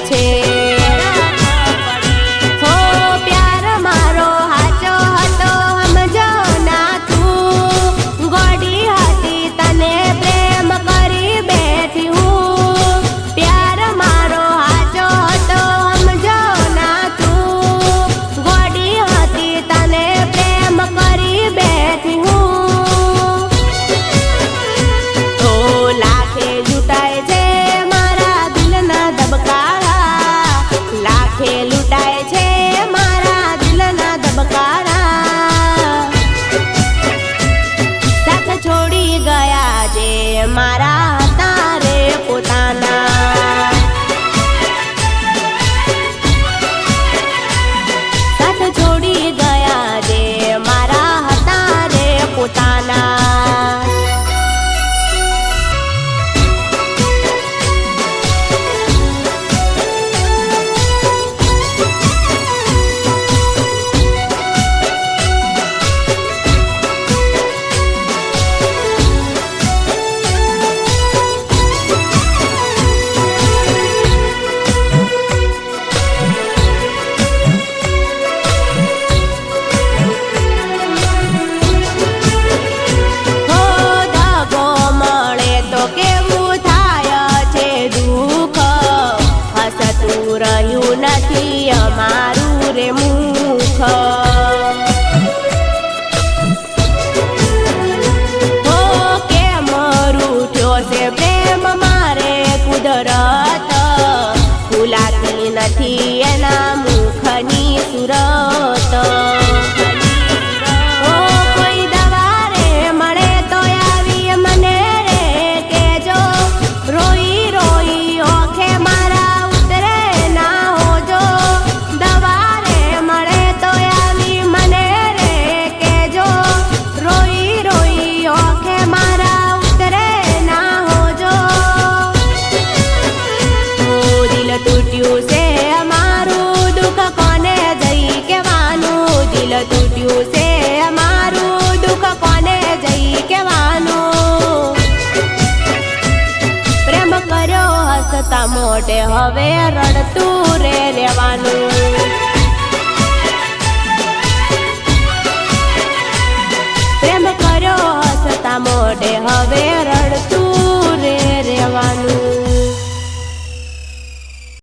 છે। હો પ્યાર મારો હાચો હતો સમજો ના તું, ગોડી હતી તને પ્રેમ કરી બેઠી હું। પ્યાર મારો હાચો હતો સમજો ના તું, ગોડી હતી તને પ્રેમ કરી બેઠી હું। તો લાખે લૂંટાય છે મારા દિલના ધબકારા, લાખે લૂંટાય છે મારા દિલના ધબકારા। સાથ છોડી ગયા જે મારા હતા રે પોતાના, સાથ છોડી ગયા જે મારા હતા રે પોતાના। રહ્યું નથી અમારું રે મુખ, હો કેમ રૂઠ્યો છે પ્રેમ મારે કુદરત, ભૂલાતી નથી એના મુખની સુરત। હો કોઈ દવા રે મળે તો આવી મને રે કેજો, રોઈ રોઈ ઓખે મારા તૂટ્યું છે અમારું દુઃખ કોને જઈ કહેવાનું, દિલ તૂટ્યું છે અમારું દુઃખ કોને જઈ કહેવાનું। પ્રેમ કર્યો હસતા મોઢે હવે રડતું રે રહેવાનું, પ્રેમ કર્યો હસતા મોઢે હવે